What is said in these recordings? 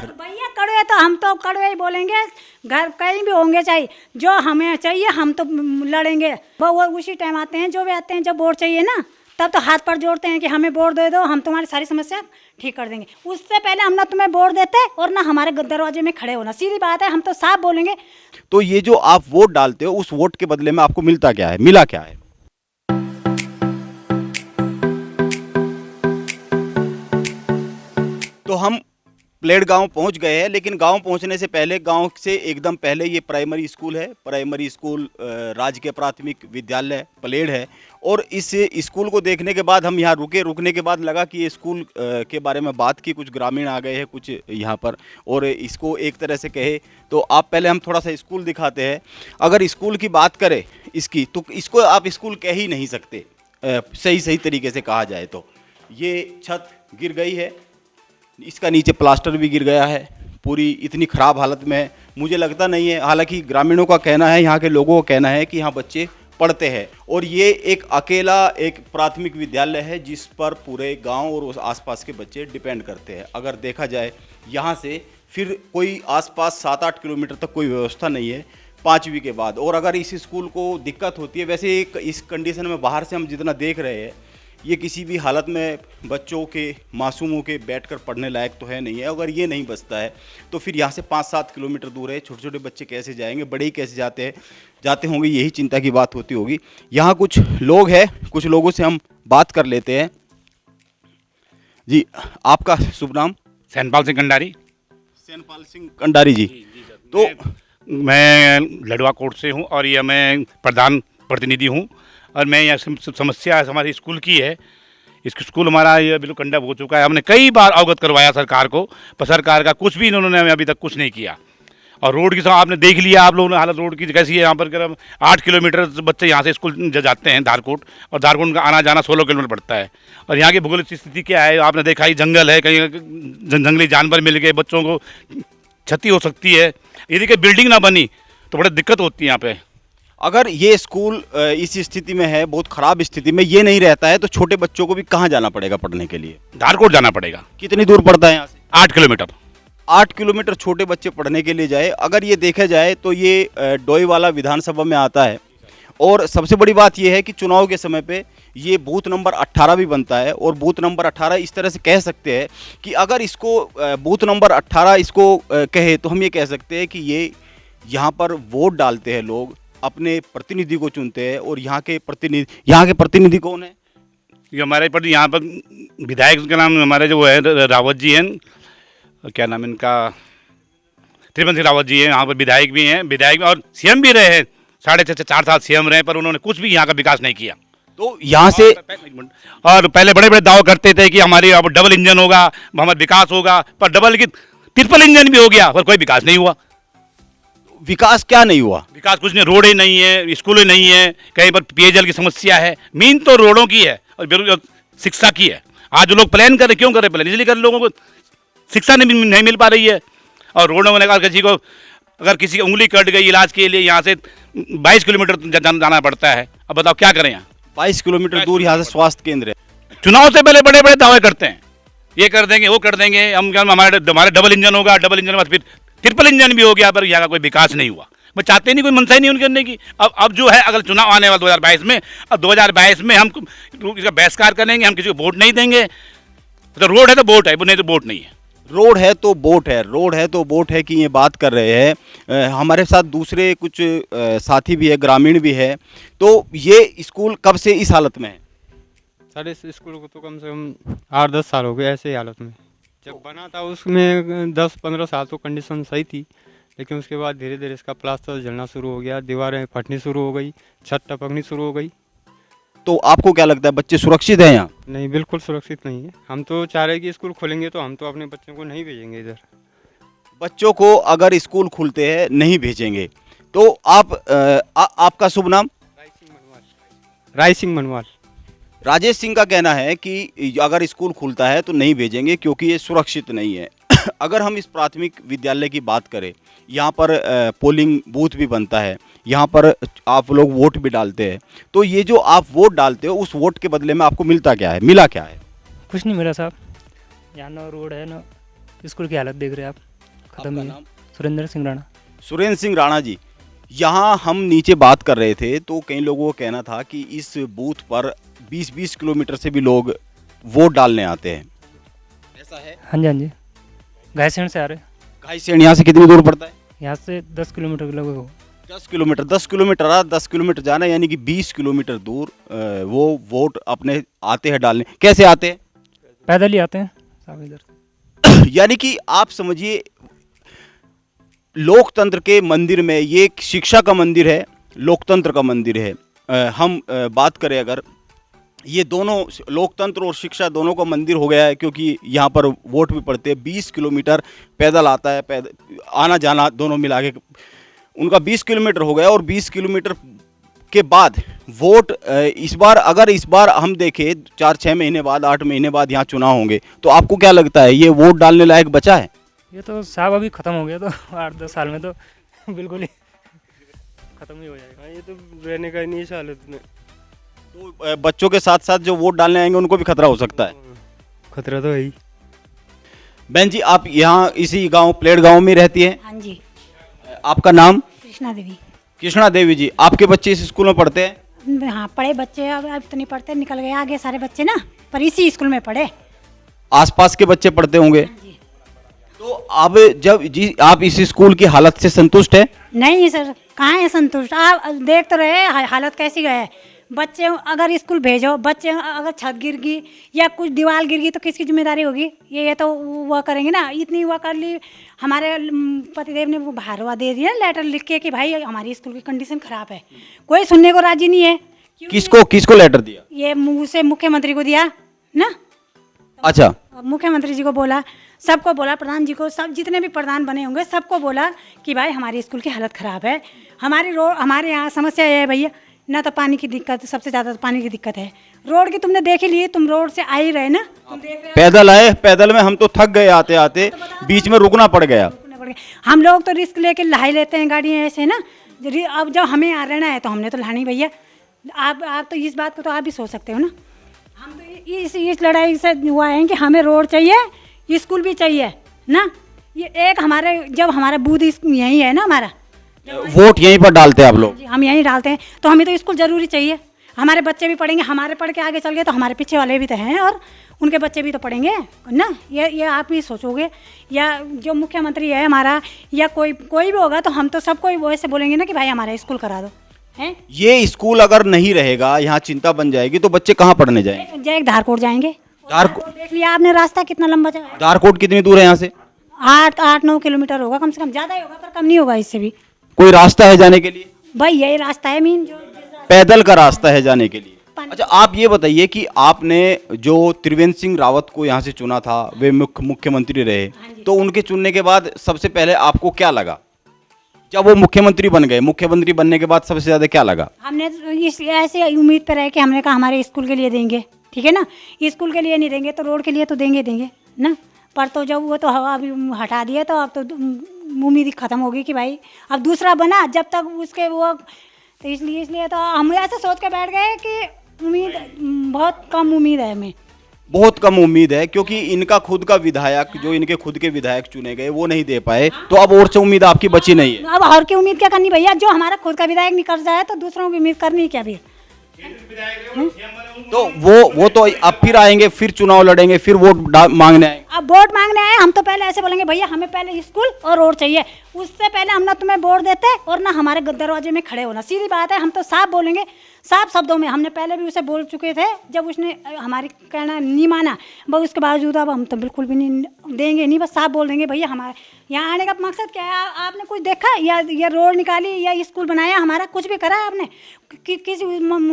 तो भैया कड़वे तो हम तो कड़वे ही बोलेंगे, घर कहीं भी होंगे चाहे, जो हमें चाहिए हम तो लड़ेंगे। वो उसी टाइम आते हैं, जो भी आते हैं, जब वोट चाहिए ना तब तो हाथ पर जोड़ते हैं कि हमें वोट दे दो, हम तुम्हारी सारी समस्या ठीक कर देंगे। उससे पहले हम ना तुम्हें वोट देते और ना हमारे दरवाजे में खड़े होना, सीधी बात है, हम तो साफ बोलेंगे। तो ये जो आप वोट डालते हो, उस वोट के बदले में आपको मिलता क्या है, मिला क्या है? तो हम प्लेड गांव पहुंच गए हैं, लेकिन गांव पहुंचने से पहले, गांव से एकदम पहले ये प्राइमरी स्कूल है। प्राइमरी स्कूल राजकीय प्राथमिक विद्यालय प्लेड है। और इस स्कूल को देखने के बाद हम यहाँ रुके। रुकने के बाद लगा कि ये स्कूल के बारे में बात की, कुछ ग्रामीण आ गए हैं कुछ यहाँ पर, और इसको एक तरह से कहे तो आप पहले हम थोड़ा सा स्कूल दिखाते हैं। अगर स्कूल की बात करें इसकी, तो इसको आप स्कूल कह ही नहीं सकते सही तरीके से कहा जाए तो। ये छत गिर गई है, इसका नीचे प्लास्टर भी गिर गया है, पूरी इतनी ख़राब हालत में है। मुझे लगता नहीं है, हालांकि ग्रामीणों का कहना है, यहाँ के लोगों का कहना है कि यहाँ बच्चे पढ़ते हैं। और ये एक अकेला एक प्राथमिक विद्यालय है जिस पर पूरे गांव और उस आसपास के बच्चे डिपेंड करते हैं। अगर देखा जाए यहाँ से फिर कोई आसपास 7-8 किलोमीटर तक कोई व्यवस्था नहीं है 5वीं के बाद। और अगर इस स्कूल को दिक्कत होती है, वैसे इस कंडीशन में बाहर से हम जितना देख रहे हैं, ये किसी भी हालत में बच्चों के, मासूमों के बैठकर पढ़ने लायक तो है नहीं है। अगर ये नहीं बचता है तो फिर यहाँ से 5-7 किलोमीटर दूर है, छोटे छोटे बच्चे कैसे जाएंगे, बड़े ही कैसे जाते होंगे, यही चिंता की बात होती होगी। यहाँ कुछ लोग हैं, कुछ लोगों से हम बात कर लेते हैं। जी, आपका शुभ नाम? सैनपाल सिंह कंडारी। सैनपाल सिंह कंडारी जी। तो मैं लडवा कोट से हूँ और यह मैं प्रधान प्रतिनिधि हूँ। और मैं यहाँ समस्या हमारी स्कूल की है। इस स्कूल हमारा ये बिल्कुल कंडम हो चुका है। हमने कई बार अवगत करवाया सरकार को, पर सरकार का कुछ भी इन्होंने हमें अभी तक कुछ नहीं किया। और रोड की आपने देख लिया आप लोगों ने हालत रोड की कैसी है। यहाँ पर करीब 8 किलोमीटर बच्चे यहाँ से स्कूल जाते हैं धारकोट, और धारकोट का आना जाना 16 किलोमीटर पड़ता है। और यहाँ की भूगोलिक स्थिति क्या है आपने देखा ही, जंगल है, कहीं जंगली जानवर मिल गए, बच्चों को क्षति हो सकती है। यदि कोई बिल्डिंग ना बनी तो बड़ी दिक्कत होती है यहाँ पे। अगर ये स्कूल इस स्थिति में है, बहुत ख़राब स्थिति में ये नहीं रहता है, तो छोटे बच्चों को भी कहाँ जाना पड़ेगा पढ़ने के लिए? धारकोट जाना पड़ेगा। कितनी दूर पड़ता है यहाँ से? 8 किलोमीटर। 8 किलोमीटर छोटे बच्चे पढ़ने के लिए जाए। अगर ये देखा जाए तो ये डोईवाला विधानसभा में आता है। और सबसे बड़ी बात ये है कि चुनाव के समय पे ये बूथ नंबर 18 भी बनता है। और बूथ नंबर 18 इस तरह से कह सकते हैं कि अगर इसको बूथ नंबर 18 इसको कहे तो हम ये कह सकते हैं कि ये यहाँ पर वोट डालते हैं लोग, अपने प्रतिनिधि को चुनते हैं। और यहाँ के प्रतिनिधि कौन है? ये हमारे पर यहाँ पर विधायक का नाम हमारे जो है रावत जी हैं, क्या नाम इनका, त्रिवेंद्र सिंह रावत जी हैं। यहाँ पर विधायक भी हैं, विधायक और सीएम भी रहे हैं, 4.5 साल सीएम रहे, पर उन्होंने कुछ भी यहाँ का विकास नहीं किया। तो यहाँ से और पहले बड़े बड़े दावे करते थे कि हमारी अब डबल इंजन होगा, हमारा विकास होगा, पर डबल की ट्रिपल इंजन भी हो गया, पर कोई विकास नहीं हुआ। विकास क्या नहीं हुआ? विकास कुछ नहीं, रोड ही नहीं है, स्कूल ही नहीं है, कहीं पर पेयजल की समस्या है। मेन तो रोडों की है और शिक्षा की है। आज लोग प्लान कर रहे, क्यों कर रहे प्लान? इसलिए कर लोगों को शिक्षा नहीं मिल पा रही है। और रोडों में अगर किसी की उंगली कट गई, इलाज के लिए यहाँ से 22 किलोमीटर जाना पड़ता है। अब बताओ क्या करें? यहाँ 22 किलोमीटर दूर यहाँ से स्वास्थ्य केंद्र है। चुनाव से पहले बड़े बड़े दावे करते हैं, ये कर देंगे, वो कर देंगे, हमारे डबल इंजन होगा, डबल इंजन के बाद फिर ट्रिपल इंजन भी हो गया, पर यहाँ का कोई विकास नहीं हुआ। वो चाहते नहीं, कोई मनसा ही नहीं उनके करने की। अब जो है, अगर चुनाव आने वाला 2022 में, अब 2022 में हम इसका बहिष्कार करेंगे, हम किसी को वोट नहीं देंगे। तो रोड है तो वोट है, नहीं तो वोट नहीं है। रोड है तो वोट है, रोड है तो वोट है की ये बात कर रहे हैं। हमारे साथ दूसरे कुछ साथी भी है, ग्रामीण भी है। तो ये स्कूल कब से इस हालत में है? साढ़े इस स्कूल को तो कम से कम 8-10 साल हो गए ऐसे ही हालत में। जब बना था उसमें 10-15 साल तो कंडीशन सही थी, लेकिन उसके बाद धीरे धीरे इसका प्लास्टर जलना शुरू हो गया, दीवारें फटनी शुरू हो गई, छत टपकनी शुरू हो गई। तो आपको क्या लगता है, बच्चे सुरक्षित हैं यहाँ? नहीं, बिल्कुल सुरक्षित नहीं है। हम तो चाह रहे कि स्कूल खोलेंगे तो हम तो अपने बच्चों को नहीं भेजेंगे इधर। बच्चों को अगर स्कूल खुलते हैं नहीं भेजेंगे तो आपका शुभ नाम? राय सिंह मनवाल। राजेश सिंह का कहना है कि अगर स्कूल खुलता है तो नहीं भेजेंगे क्योंकि ये सुरक्षित नहीं है। अगर हम इस प्राथमिक विद्यालय की बात करें, यहाँ पर पोलिंग बूथ भी बनता है, यहाँ पर आप लोग वोट भी डालते हैं। तो ये जो आप वोट डालते हो, उस वोट के बदले में आपको मिलता क्या है, मिला क्या है? कुछ नहीं मिला साहब। यहाँ ना रोड है ना स्कूल की हालत देख रहे हैं आप। खत्म आपका ही है। नाम? सुरेंद्र सिंह राणा। सुरेंद्र सिंह राणा जी, यहाँ हम नीचे बात कर रहे थे तो कई लोगों का कहना था कि इस बूथ पर 20-20 किलोमीटर से भी लोग वोट डालने आते हैं, ऐसा है? हाँ जी हाँ जी, गायसेंड से आ रहे। घाईसेण यहाँ से कितनी दूर पड़ता है? यहाँ से 10 किलोमीटर के लगभग हो। 10 किलोमीटर। 10 किलोमीटर आ 10 किलोमीटर जाना यानी कि 20 किलोमीटर दूर वो वोट अपने आते हैं डालने। कैसे आते हैं? पैदल ही आते हैं साहब इधर। यानी कि आप समझिए लोकतंत्र के मंदिर में, ये एक शिक्षा का मंदिर है, लोकतंत्र का मंदिर है। हम बात करें अगर, ये दोनों लोकतंत्र और शिक्षा दोनों का मंदिर हो गया है, क्योंकि यहाँ पर वोट भी पड़ते हैं। 20 किलोमीटर पैदल आता है, पैदल आना जाना दोनों मिला के उनका 20 किलोमीटर हो गया। और 20 किलोमीटर के बाद वोट इस बार हम देखें 4-6 महीने बाद, 8 महीने बाद यहाँ चुनाव होंगे, तो आपको क्या लगता है ये वोट डालने लायक बचा है? ये तो साहब अभी ख़त्म हो गया, तो 8-10 साल में तो बिल्कुल ही ख़त्म ही हो जाएगा। ये तो रहने का ही नहीं साल इतने। तो बच्चों के साथ साथ जो वोट डालने आएंगे उनको भी खतरा हो सकता है। खतरा तो है ही। बहन जी, आप यहाँ इसी गांव प्लेट गांव में रहती हैं? हाँ जी, आपका नाम? कृष्णा देवी। कृष्णा देवी जी, आपके बच्चे इस स्कूल में पढ़ते हैं? हाँ, पढ़े बच्चे, अब तो नहीं पढ़ते, निकल गए आगे सारे बच्चे ना, पर इसी स्कूल में पढ़े। आसपास के बच्चे पढ़ते होंगे? हाँ जी। तो अब जब जी आप इस स्कूल की हालत से संतुष्ट है? नहीं सर, कहाँ है संतुष्ट? आप देख तो रहे हालत कैसी है। बच्चे अगर स्कूल भेजो, बच्चे अगर छत गिर गई या कुछ दीवार गिर गई तो किसकी जिम्मेदारी होगी? ये तो वह करेंगे ना। इतनी वह कर ली, हमारे पतिदेव ने वो भारवा दे दिया लेटर लिख के कि भाई हमारी स्कूल की कंडीशन खराब है। कोई सुनने को राजी नहीं है। किसको लेटर दिया? ये मुँह से मुख्यमंत्री को दिया ना। अच्छा, मुख्यमंत्री जी को बोला, सबको बोला, प्रधान जी को, सब जितने भी प्रधान बने होंगे सबको बोला कि भाई हमारी स्कूल की हालत ख़राब है। हमारे यहाँ समस्या ये है भैया, ना तो पानी की दिक्कत, सबसे ज़्यादा तो पानी की दिक्कत है। रोड की तुमने देख ही ली, तुम रोड से आ ही रहे ना, तुम देख रहे पैदल आए, पैदल में हम तो थक गए आते आते, बीच में रुकना पड़ गया। हो। हम लोग तो रिस्क लेके लहाई लेते हैं गाड़ियाँ ऐसे ना। अब जब हमें आ रहना है तो हमने तो लहानी भैया। आप तो इस बात को तो आप भी सोच सकते हो ना। हम तो इस लड़ाई से हुआ है कि हमें रोड चाहिए, स्कूल भी चाहिए ना। ये एक हमारे, जब हमारा बूथ यहीं है ना, हमारा वोट यहीं पर डालते हैं आप लोग? हम यहीं डालते हैं, तो हमें तो स्कूल ज़रूरी चाहिए। हमारे बच्चे भी पढ़ेंगे, हमारे पढ़ के आगे चल गए तो हमारे पीछे वाले भी तो हैं और उनके बच्चे भी तो पढ़ेंगे ना। ये आप ही सोचोगे, या जो मुख्यमंत्री है हमारा, या कोई भी होगा, तो हम तो सबको ही वैसे बोलेंगे ना कि भाई हमारा स्कूल करा दो। हैं, ये स्कूल अगर नहीं रहेगा, यहाँ चिंता बन जाएगी, तो बच्चे कहाँ पढ़ने जाएंगे? एक धारकोट जाएंगे। धारकोट देख लिया आपने रास्ता कितना लंबा है। धारकोट कितनी दूर है यहाँ से? 8-9 किलोमीटर होगा कम से कम, ज़्यादा ही होगा पर कम नहीं होगा इससे भी। कोई रास्ता है जाने के लिए? भाई यही रास्ता है मीन, जो पैदल का रास्ता है जाने के लिए। अच्छा, आप ये बताइए कि आपने जो त्रिवेंद्र सिंह रावत को यहाँ से चुना था, वे मुख्यमंत्री रहे, तो उनके चुनने के बाद सबसे पहले आपको क्या लगा जब वो मुख्यमंत्री बन गए? मुख्यमंत्री बनने के बाद सबसे ज़्यादा क्या लगा? हमने इस ऐसे उम्मीद पर रहे कि हमने कहा हमारे स्कूल के लिए देंगे, ठीक है ना। स्कूल के लिए नहीं देंगे तो रोड के लिए तो देंगे ना। पर तो जब वो तो हवा अभी हटा दिया, तो अब तो उम्मीद खत्म होगी कि भाई अब दूसरा बना, जब तक उसके वो, तो इसलिए तो हम ऐसे सोच के बैठ गए कि उम्मीद, बहुत कम उम्मीद है हमें। बहुत कम उम्मीद है, क्योंकि इनका खुद का विधायक, जो इनके खुद के विधायक चुने गए, वो नहीं दे पाए, तो अब और से उम्मीद आपकी बची नहीं है। अब और की उम्मीद क्या करनी भैया? जो हमारा खुद का विधायक निकल जाए तो दूसरों की उम्मीद करनी क्या फिर? तो वो तो अब फिर आएंगे, फिर चुनाव लड़ेंगे, फिर वोट मांगने आएंगे। अब वोट मांगने आए, हम तो पहले ऐसे बोलेंगे भैया हमें पहले स्कूल और रोड चाहिए, उससे पहले हम ना तुम्हें वोट देते और ना हमारे दरवाजे में खड़े होना। सीधी बात है, हम तो साफ बोलेंगे, साफ शब्दों में। हमने पहले भी उसे बोल चुके थे, जब उसने हमारी कहना नहीं माना, बस उसके बावजूद अब हम तो बिल्कुल भी नहीं देंगे, नहीं, बस साफ बोल देंगे भैया हमारे यहाँ आने का मकसद क्या है? आपने कुछ देखा या रोड निकाली या स्कूल बनाया, हमारा कुछ भी करा है आपने? किस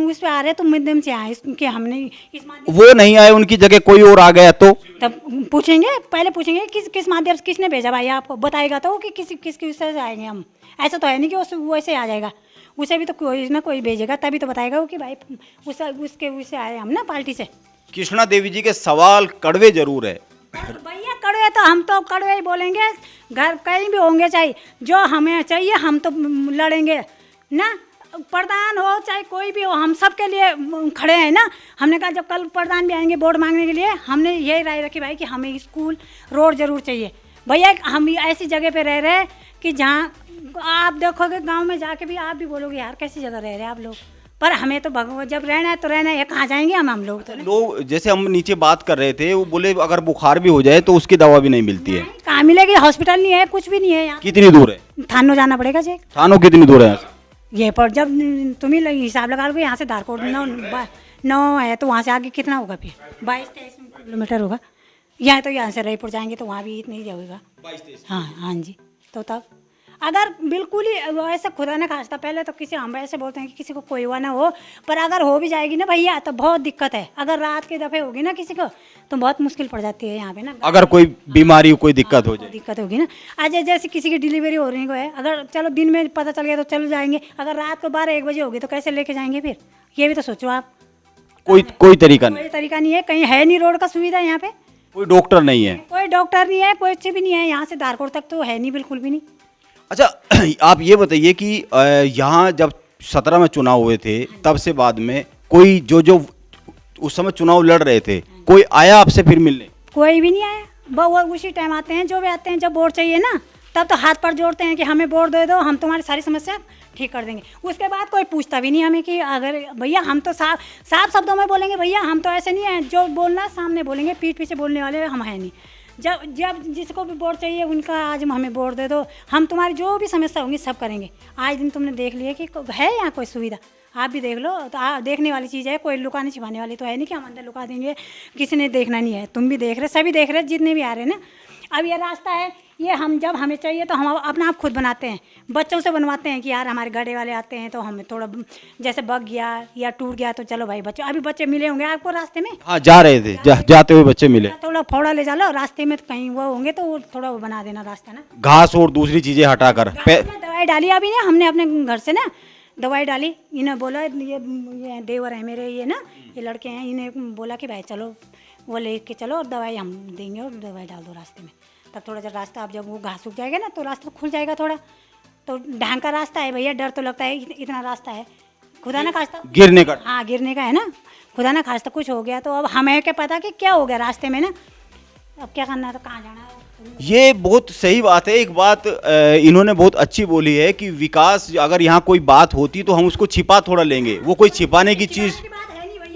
उस पे आ रहे तो माध्यम से आए कि हमने इस माध्यम, वो नहीं आए, उनकी जगह कोई और आ गया तो तब पूछेंगे, पहले पूछेंगे किस माध्यम से, किसने भेजा भाई आपको, बताएगा तो कि किसकी उससे आएंगे हम। ऐसा तो है नहीं कि वैसे आ जाएगा, उसे भी तो कोई ना कोई भेजेगा, तभी तो बताएगा वो कि भाई उससे आए हम ना, पार्टी से। कृष्णा देवी जी के सवाल कड़वे जरूर है। भैया कड़वे तो हम तो कड़वे ही बोलेंगे, घर कहीं भी होंगे, चाहे जो हमें चाहिए हम तो लड़ेंगे ना। प्रधान हो चाहे कोई भी हो, हम सब के लिए खड़े हैं ना। हमने कहा जब कल प्रधान भी आएंगे वोट मांगने के लिए, हमने यही राय रखी भाई कि हमें स्कूल रोड जरूर चाहिए। भैया हम ऐसी जगह पे रह रहे हैं कि जहाँ आप देखोगे गांव में जाके भी आप भी बोलोगे यार कैसी जगह रह रहे हैं आप लोग, पर हमें तो भगवान जब रहना है तो रहना है, कहाँ जाएंगे हम लोग तो लोग जैसे हम नीचे बात कर रहे थे, वो बोले अगर बुखार भी हो जाए तो उसकी दवा भी नहीं मिलती है। कहाँ मिलेगी, हॉस्पिटल नहीं है, कुछ भी नहीं है यहाँ। कितनी दूर है? थानो जाना पड़ेगा जी। थानो कितनी दूर है यहाँ से? ये पर जब तुम ही हिसाब लगा लो, यहाँ से धारकोट 9 है तो वहाँ से आगे कितना होगा फिर 22-23 किलोमीटर होगा। यहाँ तो यहाँ से रायपुर जाएंगे तो वहाँ भी इतना ही जाएगा। हाँ हाँ जी। तो तब अगर बिल्कुल ही ऐसा खुदा ने खास्ता, पहले तो किसी हम ऐसे बोलते हैं कि किसी को कोई हुआ ना हो, पर अगर हो भी जाएगी ना भैया तो बहुत दिक्कत है। अगर रात के दफ़े होगी ना किसी को तो बहुत मुश्किल पड़ जाती है यहाँ पे ना। अगर कोई बीमारी कोई दिक्कत हो जाए, दिक्कत होगी ना। आज जैसे किसी की डिलीवरी हो रही है, अगर चलो दिन में पता चल गया तो चलो जाएंगे, अगर रात को 12-1 बजे होगी तो कैसे लेके जाएंगे फिर? ये भी तो सोचो आप। कोई तरीका नहीं, कोई तरीका नहीं है, कहीं है नहीं रोड का सुविधा यहाँ पे, कोई डॉक्टर नहीं है। कोई डॉक्टर नहीं है, कोई चीज भी नहीं है, यहाँ से धारकोट तक तो है नहीं, बिल्कुल भी नहीं। अच्छा, आप ये बताइए कि यहाँ जब 17 में चुनाव हुए थे तब से बाद में कोई जो उस समय चुनाव लड़ रहे थे, कोई आया आपसे फिर मिलने? कोई भी नहीं आया। वो उसी टाइम आते हैं जो भी आते हैं, जब वोट चाहिए ना तब तो हाथ पर जोड़ते हैं कि हमें वोट दे दो, हम तुम्हारी सारी समस्या ठीक कर देंगे। उसके बाद कोई पूछता भी नहीं हमें कि अगर भैया हम तो साफ शब्दों में बोलेंगे, भैया हम तो ऐसे नहीं हैं, जो बोलना सामने बोलेंगे, पीठ पीछे बोलने वाले हम हैं नहीं। जब जिसको भी वोट चाहिए उनका आज हमें वोट दे दो, हम तुम्हारी जो भी समस्या होंगी सब करेंगे। आज दिन तुमने देख लिया कि है यहाँ कोई सुविधा, आप भी देख लो तो देखने वाली चीज़ है, कोई लुकाने छिपाने वाली तो है नहीं कि हम अंदर लुका देंगे, किसी ने देखना नहीं है। तुम भी देख रहे, सभी देख रहे, जितने भी आ रहे हैं ना। अब ये रास्ता है, ये हम जब हमें चाहिए तो हम अपना आप खुद बनाते हैं, बच्चों से बनवाते हैं कि यार हमारे गाड़ी वाले आते हैं तो हमें थोड़ा जैसे बग गया या टूट गया तो चलो भाई बच्चों, अभी बच्चे मिले होंगे आपको रास्ते में। हाँ, जा रहे थे, जाते हुए बच्चे मिले। थोड़ा फोड़ा ले जा लो रास्ते में, तो कहीं वो होंगे तो वो थोड़ा वो बना देना रास्ता ना, घास और दूसरी चीजें हटाकर। दवाई डाली अभी ना हमने अपने घर से ना, दवाई डाली। इन्हें बोला ये देवर है मेरे, ये ना ये लड़के हैं, इन्हें बोला कि भाई चलो वो ले के चलो और दवाई हम देंगे और दवाई डाल दो रास्ते में। तब थोड़ा जब रास्ता, अब जब वो घास सूख जाएगा ना तो रास्ता खुल जाएगा थोड़ा। तो ढंग का रास्ता है भैया, डर तो लगता है, इतना रास्ता है, खुदा ना खास्ता गिरने का। हाँ गिरने का है ना, खुदा ना खास्ता कुछ हो गया तो अब हमें क्या पता कि क्या हो गया रास्ते में ना, अब क्या करना है तो कहाँ जाना है। ये बहुत सही बात है। एक बात इन्होंने बहुत अच्छी बोली है कि विकास, अगर यहाँ कोई बात होती तो हम उसको छिपा थोड़ा लेंगे, वो कोई छिपाने की चीज़,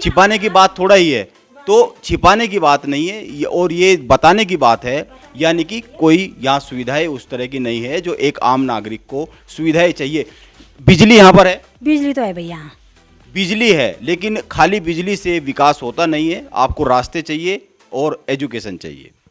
छिपाने की बात थोड़ा ही है, तो छिपाने की बात नहीं है और ये बताने की बात है। यानी कि कोई यहाँ सुविधाएं उस तरह की नहीं है जो एक आम नागरिक को सुविधाएं चाहिए। बिजली यहाँ पर है, बिजली तो है भैया, बिजली है, लेकिन खाली बिजली से विकास होता नहीं है। आपको रास्ते चाहिए और एजुकेशन चाहिए।